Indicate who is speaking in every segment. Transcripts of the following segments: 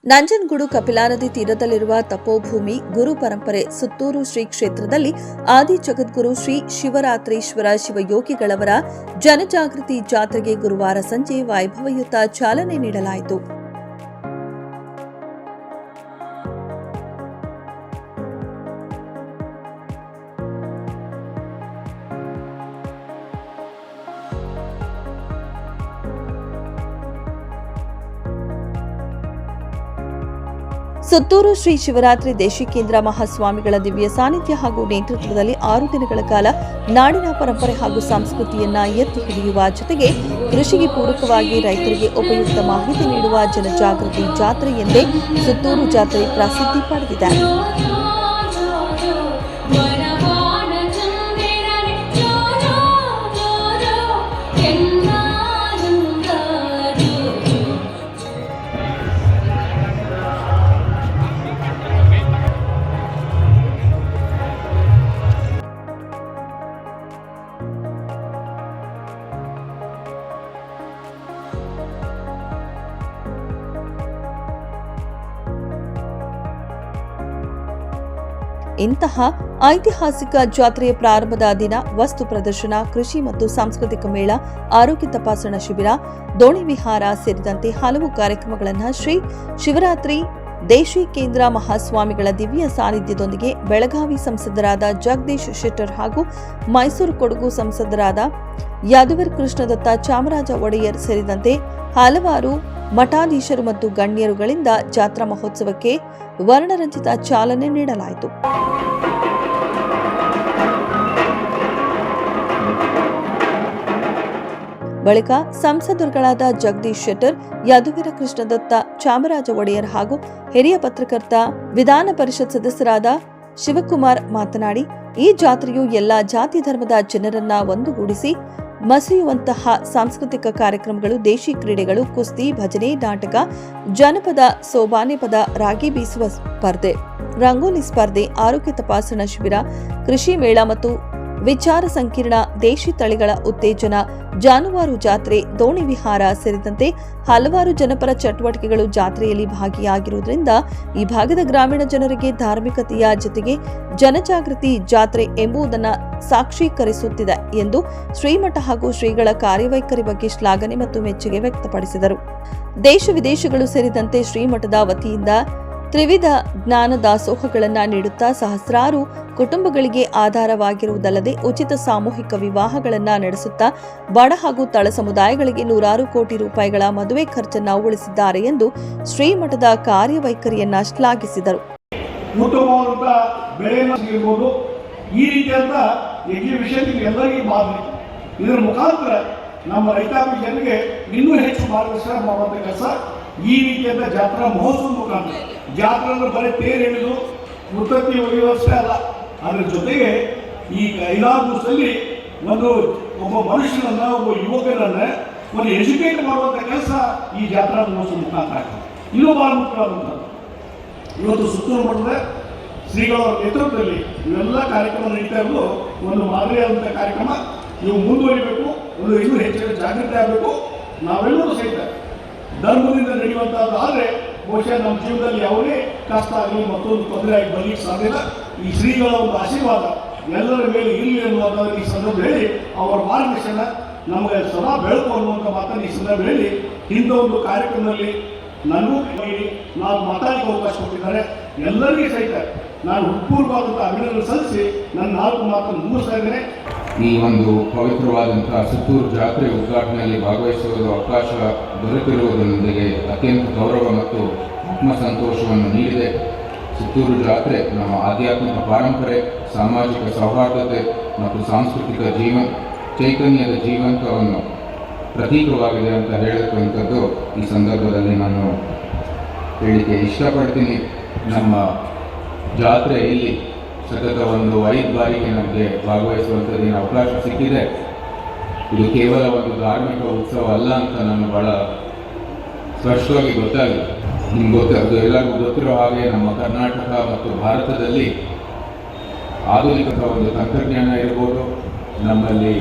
Speaker 1: ನಂಜನಗೂಡು ಕಪಿಲಾ ನದಿ ತೀರದಲ್ಲಿರುವ ತಪೋಭೂಮಿ ಗುರು ಪರಂಪರೆ ಸುತ್ತೂರು ಶ್ರೀ ಕ್ಷೇತ್ರದಲ್ಲಿ ಆದಿ ಜಗದ್ಗುರು ಶ್ರೀ ಶಿವರಾತ್ರೀಶ್ವರ ಶಿವಯೋಗಿಗಳವರ ಜನಜಾಗೃತಿ ಜಾತ್ರೆಗೆ ಗುರುವಾರ ಸಂಜೆ ವೈಭವಯುತ ಚಾಲನೆ ನೀಡಲಾಯಿತು. ಸುತ್ತೂರು ಶ್ರೀ ಶಿವರಾತ್ರಿ ದೇಶಿಕೇಂದ್ರ ಮಹಾಸ್ವಾಮಿಗಳ ದಿವ್ಯ ಸಾನ್ನಿಧ್ಯ ಹಾಗೂ ನೇತೃತ್ವದಲ್ಲಿ 6 ದಿನಗಳ ಕಾಲ ನಾಡಿನ ಪರಂಪರೆ ಹಾಗೂ ಸಂಸ್ಕೃತಿಯನ್ನ ಎತ್ತಿ ಹಿಡಿಯುವ ಜೊತೆಗೆ ಕೃಷಿಗೆ ಪೂರಕವಾಗಿ ರೈತರಿಗೆ ಉಪಯುಕ್ತ ಮಾಹಿತಿ ನೀಡುವ ಜನಜಾಗೃತಿ ಜಾತ್ರೆ ಎಂದೇ ಸುತ್ತೂರು ಜಾತ್ರೆ ಪ್ರಸಿದ್ಧಿ ಪಡೆದಿದೆ. ಇಂತಹ ಐತಿಹಾಸಿಕ ಜಾತ್ರೆಯ ಪ್ರಾರಂಭದ ದಿನ ವಸ್ತು ಪ್ರದರ್ಶನ, ಕೃಷಿ ಮತ್ತು ಸಾಂಸ್ಕೃತಿಕ ಮೇಳ, ಆರೋಗ್ಯ ತಪಾಸಣಾ ಶಿಬಿರ, ದೋಣಿ ವಿಹಾರ ಸೇರಿದಂತೆ ಹಲವು ಕಾರ್ಯಕ್ರಮಗಳನ್ನು ಶ್ರೀ ಶಿವರಾತ್ರಿ ದೇಶಿಕೇಂದ್ರ ಮಹಾಸ್ವಾಮಿಗಳ ದಿವ್ಯ ಸಾನ್ನಿಧ್ಯದೊಂದಿಗೆ ಬೆಳಗಾವಿ ಸಂಸದರಾದ ಜಗದೀಶ್ ಶೆಟ್ಟರ್ ಹಾಗೂ ಮೈಸೂರು ಕೊಡಗು ಸಂಸದರಾದ ಯದುವೀರ್ ಕೃಷ್ಣದತ್ತ ಚಾಮರಾಜ ಒಡೆಯರ್ ಸೇರಿದಂತೆ ಹಲವಾರು ಮಠಾಧೀಶರು ಮತ್ತು ಗಣ್ಯರುಗಳಿಂದ ಜಾತ್ರಾ ಮಹೋತ್ಸವಕ್ಕೆ ವರ್ಣರಂಜಿತ ಚಾಲನೆ ನೀಡಲಾಯಿತು. ಬಳಿಕ ಸಂಸದರುಗಳಾದ ಜಗದೀಶ್ ಶೆಟ್ಟರ್, ಯದುವೀರ ಕೃಷ್ಣದತ್ತ ಚಾಮರಾಜ ಒಡೆಯರ್ ಹಾಗೂ ಹಿರಿಯ ಪತ್ರಕರ್ತ ವಿಧಾನ ಪರಿಷತ್ ಸದಸ್ಯರಾದ ಶಿವಕುಮಾರ್ ಮಾತನಾಡಿ, ಈ ಜಾತ್ರೆಯು ಎಲ್ಲಾ ಜಾತಿ ಧರ್ಮದ ಜನರನ್ನ ಒಂದುಗೂಡಿಸಿ ಮಸೆಯುವಂತಹ ಸಾಂಸ್ಕೃತಿಕ ಕಾರ್ಯಕ್ರಮಗಳು, ದೇಶಿ ಕ್ರೀಡೆಗಳು, ಕುಸ್ತಿ, ಭಜನೆ, ನಾಟಕ, ಜನಪದ, ಸೋಬಾನೆ ಪದ, ರಾಗಿ ಬೀಸುವ ಸ್ಪರ್ಧೆ, ರಂಗೋಲಿ ಸ್ಪರ್ಧೆ, ಆರೋಗ್ಯ ತಪಾಸಣಾ ಶಿಬಿರ, ಕೃಷಿ ಮೇಳ ಮತ್ತು ವಿಚಾರ ಸಂಕಿರಣ, ದೇಶಿ ತಳಿಗಳ ಉತ್ತೇಜನ, ಜಾನುವಾರು ಜಾತ್ರೆ, ದೋಣಿ ವಿಹಾರ ಸೇರಿದಂತೆ ಹಲವಾರು ಜನಪರ ಚಟುವಟಿಕೆಗಳು ಜಾತ್ರೆಯಲ್ಲಿ ಭಾಗಿಯಾಗಿರುವುದರಿಂದ ಈ ಭಾಗದ ಗ್ರಾಮೀಣ ಜನರಿಗೆ ಧಾರ್ಮಿಕತೆಯ ಜೊತೆಗೆ ಜನಜಾಗೃತಿ ಜಾತ್ರೆ ಎಂಬುದನ್ನು ಸಾಕ್ಷೀಕರಿಸುತ್ತಿದೆ ಎಂದು ಶ್ರೀಮಠ ಹಾಗೂ ಶ್ರೀಗಳ ಕಾರ್ಯವೈಖರಿ ಬಗ್ಗೆ ಶ್ಲಾಘನೆ ಮತ್ತು ಮೆಚ್ಚುಗೆ ವ್ಯಕ್ತಪಡಿಸಿದರು. ದೇಶ ವಿದೇಶಗಳು ಸೇರಿದಂತೆ ಶ್ರೀಮಠದ ವತಿಯಿಂದ ತ್ರಿವಿಧ ಜ್ಞಾನ ದಾಸೋಹಗಳನ್ನು ನೀಡುತ್ತಾ ಸಹಸ್ರಾರು ಕುಟುಂಬಗಳಿಗೆ ಆಧಾರವಾಗಿರುವುದಲ್ಲದೆ ಉಚಿತ ಸಾಮೂಹಿಕ ವಿವಾಹಗಳನ್ನು ನಡೆಸುತ್ತಾ ಬಡ ಹಾಗೂ ತಳ ಸಮುದಾಯಗಳಿಗೆ ನೂರಾರು ಕೋಟಿ ರೂಪಾಯಿಗಳ ಮದುವೆ ಖರ್ಚನ್ನು ಉಳಿಸಿದ್ದಾರೆ ಎಂದು ಶ್ರೀಮಠದ ಕಾರ್ಯವೈಖರಿಯನ್ನ ಶ್ಲಾಘಿಸಿದರು.
Speaker 2: ಈ ರೀತಿಯಾದ ಎಕ್ಸಿಬಿಷನ್ ಎಲ್ಲರಿಗೂ ಮಾದರಿ. ಇದರ ಮುಖಾಂತರ ನಮ್ಮ ರೈತಾಪಿ ಜನರಿಗೆ ಇನ್ನೂ ಹೆಚ್ಚು ಮಾರ್ಗದರ್ಶನ ಮಾಡುವಂಥ ಕೆಲಸ ಈ ರೀತಿಯಾದ ಜಾತ್ರಾ ಮಹೋತ್ಸವ ಮುಖಾಂತರ. ಜಾತ್ರೆ ಅಂದ್ರೆ ಬರೀ ತೇರು ಎಳೆದು ಮುತ್ತತ್ತಿ ಒಗೆಯುವಷ್ಟೇ ಅಲ್ಲ, ಅದರ ಜೊತೆಗೆ ಈ 5-6 ದಿವಸದಲ್ಲಿ ಒಬ್ಬ ಮನುಷ್ಯನನ್ನ, ಒಬ್ಬ ಯುವಕರನ್ನ ಒಂದು ಎಜುಕೇಟ್ ಮಾಡುವಂಥ ಕೆಲಸ ಈ ಜಾತ್ರಾ ಮಹೋತ್ಸವ ಮುಖಾಂತರ ಆಗ್ತದೆ. ಇನ್ನೂ ಬಹಳ ಮುಖ್ಯವಾದಂಥದ್ದು, ಇವತ್ತು ಸುತ್ತೂರು ಮಠದ ಶ್ರೀಗಳ ನೇತೃತ್ವದಲ್ಲಿ ಇವೆಲ್ಲ ಕಾರ್ಯಕ್ರಮ ನಡೀತಾ ಇರೋದು ಒಂದು ಮಾದರಿಯಾದಂಥ ಕಾರ್ಯಕ್ರಮ. ಇವು ಮುಂದುವರಿಬೇಕು, ಇನ್ನೂ ಹೆಚ್ಚಿನ ಜಾಗೃತಿ ಆಗಬೇಕು. ನಾವೆಲ್ಲರೂ ಸಹಿತ ಧರ್ಮದಿಂದ ನಡೆಯುವಂಥದ್ದು ಆದರೆ ಬಹುಶಃ ನಮ್ಮ ಜೀವನದಲ್ಲಿ ಯಾವುದೇ ಕಷ್ಟ ಆಗಲಿ ಮತ್ತೊಂದು ತೊಂದರೆ ಆಗಿ ಬರಲಿಕ್ಕೆ ಸಾಧ್ಯವಿಲ್ಲ. ಈ ಶ್ರೀಗಳ ಒಂದು ಆಶೀರ್ವಾದ ಎಲ್ಲರ ಮೇಲೆ ಇರಲಿ ಅನ್ನುವಂಥದ್ದು ಈ ಸಂದರ್ಭ ಹೇಳಿ, ಅವರ ಮಾರ್ಗದರ್ಶನ ನಮಗೆ ಸದಾ ಬೆಳಕು ಅನ್ನುವಂಥ ಮಾತನ್ನು ಈ ಸಂದರ್ಭ ಹೇಳಿ, ಇಂಥ ಒಂದು ಕಾರ್ಯಕ್ರಮದಲ್ಲಿ ನನಗೂ ನಾನು ಮಾತಾಡಲಿಕ್ಕೆ ಅವಕಾಶ ಕೊಟ್ಟಿದ್ದಾರೆ. ಎಲ್ಲರಿಗೂ ಸಹಿತ ನಾನು ಹೃತ್ಪೂರ್ವವಾದಂಥ ಅಭಿನಂದನೆ ಸಲ್ಲಿಸಿ ನನ್ನ 4 ಮಾತನ್ನು ಮುಗಿಸ್ತಾ ಇದ್ದೇನೆ.
Speaker 3: ಈ ಒಂದು ಪವಿತ್ರವಾದಂತಹ ಸುತ್ತೂರು ಜಾತ್ರೆ ಉದ್ಘಾಟನೆಯಲ್ಲಿ ಭಾಗವಹಿಸುವ ಅವಕಾಶ ದೊರೆತಿರುವುದರೊಂದಿಗೆ ಅತ್ಯಂತ ಗೌರವ ಮತ್ತು ಆತ್ಮಸಂತೋಷವನ್ನು ನೀಡಿದೆ. ಸುತ್ತೂರು ಜಾತ್ರೆ ನಮ್ಮ ಆಧ್ಯಾತ್ಮಿಕ ಪರಂಪರೆ, ಸಾಮಾಜಿಕ ಸೌಹಾರ್ದತೆ ಮತ್ತು ಸಾಂಸ್ಕೃತಿಕ ಚೈತನ್ಯದ ಜೀವಂತವನ್ನು ಪ್ರತೀಕವಾಗಿದೆ ಅಂತ ಹೇಳತಕ್ಕಂಥದ್ದು ಈ ಸಂದರ್ಭದಲ್ಲಿ ನಾನು ಹೇಳಿಕೆ ಇಷ್ಟಪಡ್ತೀನಿ. ನಮ್ಮ ಜಾತ್ರೆ ಇಲ್ಲಿ ಸತತ ಒಂದು 5 ಬಾರಿಗೆ ನಮಗೆ ಭಾಗವಹಿಸುವಂಥದ್ದೇನು ಅವಕಾಶ ಸಿಕ್ಕಿದೆ. ಇದು ಕೇವಲ ಒಂದು ಧಾರ್ಮಿಕ ಉತ್ಸವ ಅಲ್ಲ ಅಂತ ನಾನು ಭಾಳ ಸ್ಪಷ್ಟವಾಗಿ ಗೊತ್ತಾಗಿದೆ. ಅದು ಎಲ್ಲರಿಗೂ ಗೊತ್ತಿರೋ ಹಾಗೆ ನಮ್ಮ ಕರ್ನಾಟಕ ಮತ್ತು ಭಾರತದಲ್ಲಿ ಆಧುನಿಕ ಒಂದು ತಂತ್ರಜ್ಞಾನ ಇರ್ಬೋದು, ನಮ್ಮಲ್ಲಿ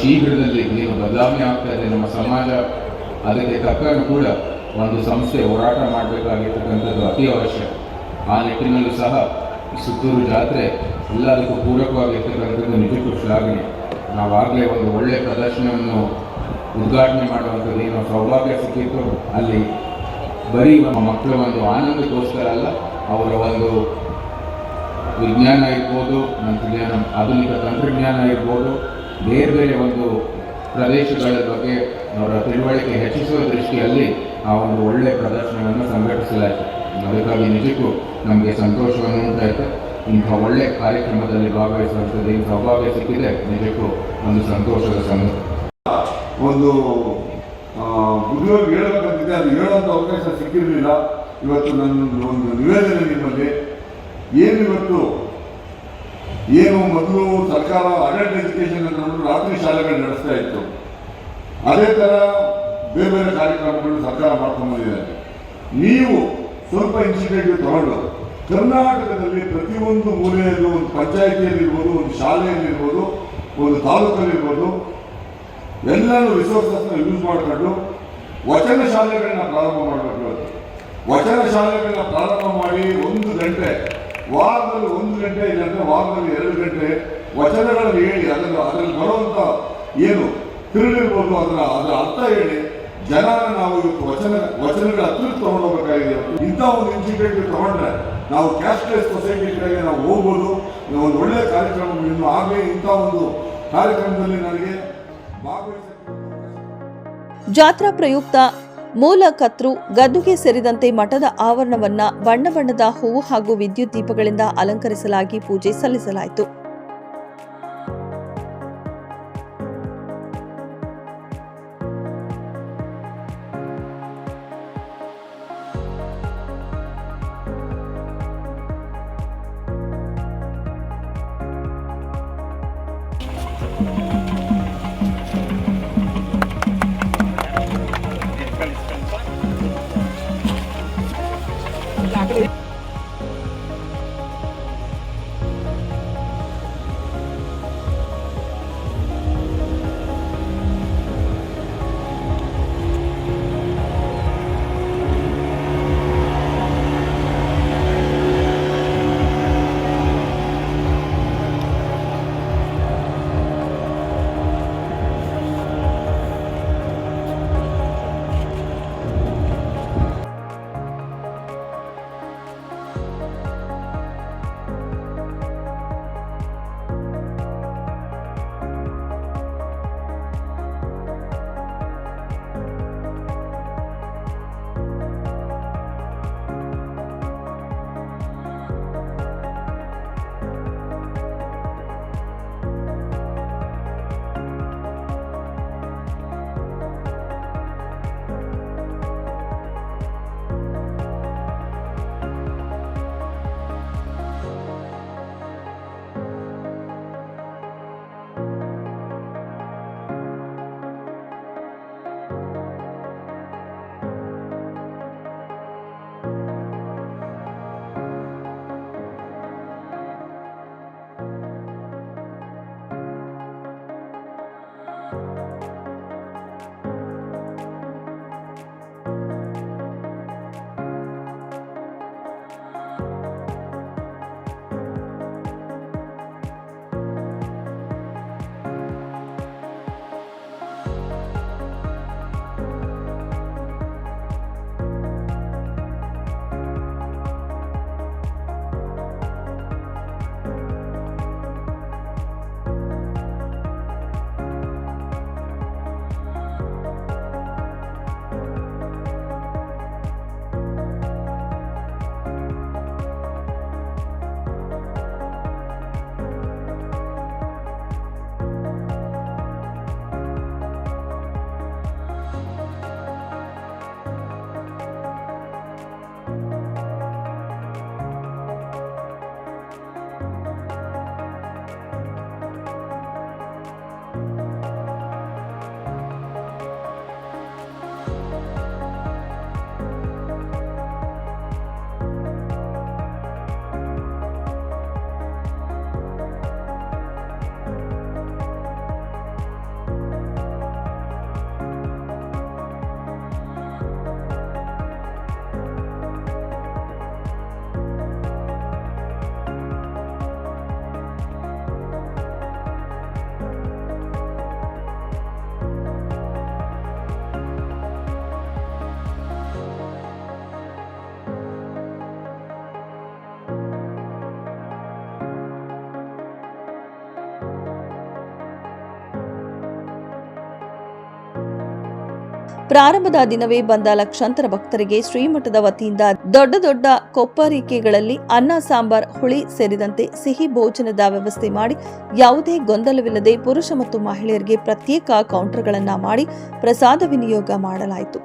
Speaker 3: ಶೀಘ್ರದಲ್ಲಿ ಏನು ಬದಲಾವಣೆ ಆಗ್ತಾ ಇದೆ ನಮ್ಮ ಸಮಾಜ, ಅದಕ್ಕೆ ತಕ್ಕಂಗೂ ಕೂಡ ಒಂದು ಸಂಸ್ಥೆ ಹೋರಾಟ ಮಾಡಬೇಕಾಗಿರ್ತಕ್ಕಂಥದ್ದು ಅತಿ ಅವಶ್ಯ. ಆ ನಿಟ್ಟಿನಲ್ಲಿ ಸಹ ಈ ಸುತ್ತೂರು ಜಾತ್ರೆ ಎಲ್ಲದಕ್ಕೂ ಪೂರಕವಾಗಿರ್ತಕ್ಕಂಥದ್ದು ನಿಜಕ್ಕೂ ಶ್ಲಾಘನೆ. ನಾವಾಗಲೇ ಒಂದು ಒಳ್ಳೆಯ ಪ್ರದರ್ಶನವನ್ನು ಉದ್ಘಾಟನೆ ಮಾಡುವಂಥದ್ದು ಏನೋ ಸೌಭಾಗ್ಯ ಸಿಕ್ಕಿತ್ತು. ಅಲ್ಲಿ ಬರೀ ಮಕ್ಕಳ ಒಂದು ಆನಂದಕ್ಕೋಸ್ಕರ ಅಲ್ಲ, ಅವರ ಒಂದು ವಿಜ್ಞಾನ ಇರ್ಬೋದು, ಆಧುನಿಕ ತಂತ್ರಜ್ಞಾನ ಇರ್ಬೋದು, ಬೇರೆ ಬೇರೆ ಒಂದು ಪ್ರದೇಶಗಳ ಬಗ್ಗೆ ಅವರ ತಿಳುವಳಿಕೆ ಹೆಚ್ಚಿಸುವ ದೃಷ್ಟಿಯಲ್ಲಿ ಆ ಒಂದು ಒಳ್ಳೆಯ ಪ್ರದರ್ಶನವನ್ನು ಸಂಘಟಿಸಲಾಯಿತು. ಅದಕ್ಕಾಗಿ ನಿಜಕ್ಕೂ ನಮಗೆ ಸಂತೋಷವನ್ನು ಉಂಟಾಯಿತು. ಇಂಥ ಒಳ್ಳೆಯ ಕಾರ್ಯಕ್ರಮದಲ್ಲಿ ಭಾಗವಹಿಸುವಂಥದ್ದು ಈ ಸೌಭಾಗ್ಯ ಸಿಕ್ಕಿದೆ, ನಿಜಕ್ಕೂ ಒಂದು ಸಂತೋಷದ ಸಂಗತಿ.
Speaker 4: ಒಂದು ಬುದ್ಧಿವಾಗಿ ಹೇಳಬೇಕಂತಿದೆ, ಅದು ಹೇಳುವಂಥ ಅವಕಾಶ ಸಿಕ್ಕಿರಲಿಲ್ಲ. ಇವತ್ತು ನನ್ನ ಒಂದು ನಿವೇದನೆ ನಿಮ್ಮಲ್ಲಿ ಏನು ಮೊದಲು ಸರ್ಕಾರ ಅಡಲ್ಟ್ ಎಜುಕೇಷನ್ ಅಂತ ರಾತ್ರಿ ಶಾಲೆಗಳು ನಡೆಸ್ತಾ ಇತ್ತು. ಅದೇ ಥರ ಬೇರೆ ಬೇರೆ ಕಾರ್ಯಕ್ರಮಗಳು ಸರ್ಕಾರ ಮಾಡ್ಕೊಂಡು ಬಂದಿದ್ದಾರೆ. ನೀವು ಸ್ವಲ್ಪ ಇನಿಷಿಯೇಟಿವ್ ತಗೊಂಡು ಕರ್ನಾಟಕದಲ್ಲಿ ಪ್ರತಿಯೊಂದು ಮೂಲೆಯಲ್ಲೂ ಒಂದು ಪಂಚಾಯಿತಿಯಲ್ಲಿರ್ಬೋದು, ಒಂದು ಶಾಲೆಯಲ್ಲಿರ್ಬೋದು, ಒಂದು ತಾಲೂಕಲ್ಲಿರ್ಬೋದು, ಎಲ್ಲರೂ ರಿಸೋರ್ಸಸ್ನ ಯೂಸ್ ಮಾಡಿಕೊಂಡು ವಚನ ಶಾಲೆಗಳನ್ನ ಪ್ರಾರಂಭ ಮಾಡಬೇಕು. ಇವತ್ತು ವಚನ ಶಾಲೆಗಳನ್ನ ಪ್ರಾರಂಭ ಮಾಡಿ 1 ಗಂಟೆ, ವಾರದಲ್ಲಿ 1 ಗಂಟೆ, ಇಲ್ಲಾಂದರೆ ವಾರದಲ್ಲಿ 2 ಗಂಟೆ ವಚನಗಳನ್ನು ಹೇಳಿ ಅದರಲ್ಲಿ ಬರುವಂಥ ಏನು ತಿರುಳಿರ್ಬೋದು ಅದರ ಅರ್ಥ ಹೇಳಿ ಜನನ ನಾವು ಇವತ್ತು ವಚನಗಳ ಹತ್ತಿರ ತೊಗೊಂಡೋಗ್ಬೇಕಾಗಿದೆ. ಇಂಥ ಒಂದು ಇನಿಷಿಯೇಟಿವ್ ತಗೊಂಡ್ರೆ ನಾವು ಕ್ಯಾಶ್ಲೆಸ್ ಸೊಸೈಟಿ ಕಡೆಗೆ ನಾವು ಹೋಗ್ಬೋದು. ಒಂದು ಒಳ್ಳೆಯ ಕಾರ್ಯಕ್ರಮಗಳನ್ನು ಆಗಲೇ ಇಂಥ ಒಂದು ಕಾರ್ಯಕ್ರಮದಲ್ಲಿ ನನಗೆ ಭಾಗವಹಿಸಕ್ಕೆ.
Speaker 1: ಜಾತ್ರಾ ಪ್ರಯುಕ್ತ ಮೂಲ ಕರ್ತೃ ಗದ್ದುಗೆ ಸೇರಿದಂತೆ ಮಠದ ಆವರಣವನ್ನ ಬಣ್ಣ ಬಣ್ಣದ ಹೂವು ಹಾಗೂ ವಿದ್ಯುತ್ ದೀಪಗಳಿಂದ ಅಲಂಕರಿಸಲಾಗಿ ಪೂಜೆ ಸಲ್ಲಿಸಲಾಯಿತು. ಪ್ರಾರಂಭದ ದಿನವೇ ಬಂದ ಲಕ್ಷಾಂತರ ಭಕ್ತರಿಗೆ ಶ್ರೀಮಠದ ವತಿಯಿಂದ ದೊಡ್ಡ ದೊಡ್ಡ ಕೊಪ್ಪರಿಕೆಗಳಲ್ಲಿ ಅನ್ನ ಸಾಂಬಾರ್ ಹುಳಿ ಸೇರಿದಂತೆ ಸಿಹಿ ಭೋಜನದ ವ್ಯವಸ್ಥೆ ಮಾಡಿ ಯಾವುದೇ ಗೊಂದಲವಿಲ್ಲದೆ ಪುರುಷ ಮತ್ತು ಮಹಿಳೆಯರಿಗೆ ಪ್ರತ್ಯೇಕ ಕೌಂಟರ್ಗಳನ್ನು ಮಾಡಿ ಪ್ರಸಾದ ವಿನಿಯೋಗ ಮಾಡಲಾಯಿತು.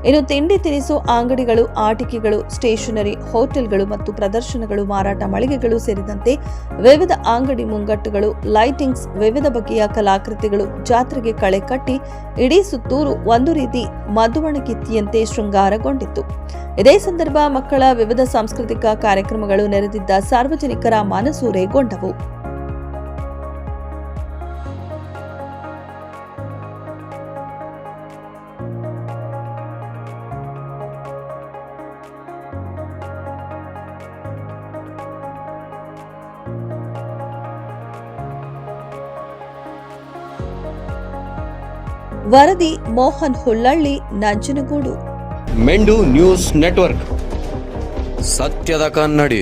Speaker 1: ಇನ್ನು ತಿಂಡಿ ತಿನಿಸು ಅಂಗಡಿಗಳು, ಆಟಿಕೆಗಳು, ಸ್ಟೇಷನರಿ, ಹೋಟೆಲ್ಗಳು ಮತ್ತು ಪ್ರದರ್ಶನಗಳು, ಮಾರಾಟ ಮಳಿಗೆಗಳು ಸೇರಿದಂತೆ ವಿವಿಧ ಅಂಗಡಿ ಮುಂಗಟ್ಟುಗಳು, ಲೈಟಿಂಗ್ಸ್, ವಿವಿಧ ಬಗೆಯ ಕಲಾಕೃತಿಗಳು ಜಾತ್ರೆಗೆ ಕಳೆ ಕಟ್ಟಿ ಇಡೀ ಸುತ್ತೂರು ಒಂದು ರೀತಿ ಮಧುವಣಗಿತ್ತಿಯಂತೆ ಶೃಂಗಾರಗೊಂಡಿತ್ತು. ಇದೇ ಸಂದರ್ಭ ಮಕ್ಕಳ ವಿವಿಧ ಸಾಂಸ್ಕೃತಿಕ ಕಾರ್ಯಕ್ರಮಗಳು ನೆರೆದಿದ್ದ ಸಾರ್ವಜನಿಕರ ಮನಸೂರೆಗೊಂಡವು. ವರದಿ ಮೋಹನ್ ಹುಲ್ಲಳ್ಳಿ, ನಂಜನಗೂಡು.
Speaker 5: ಮೆಂಡು ನ್ಯೂಸ್ ನೆಟ್ವರ್ಕ್, ಸತ್ಯದ ಕನ್ನಡಿ.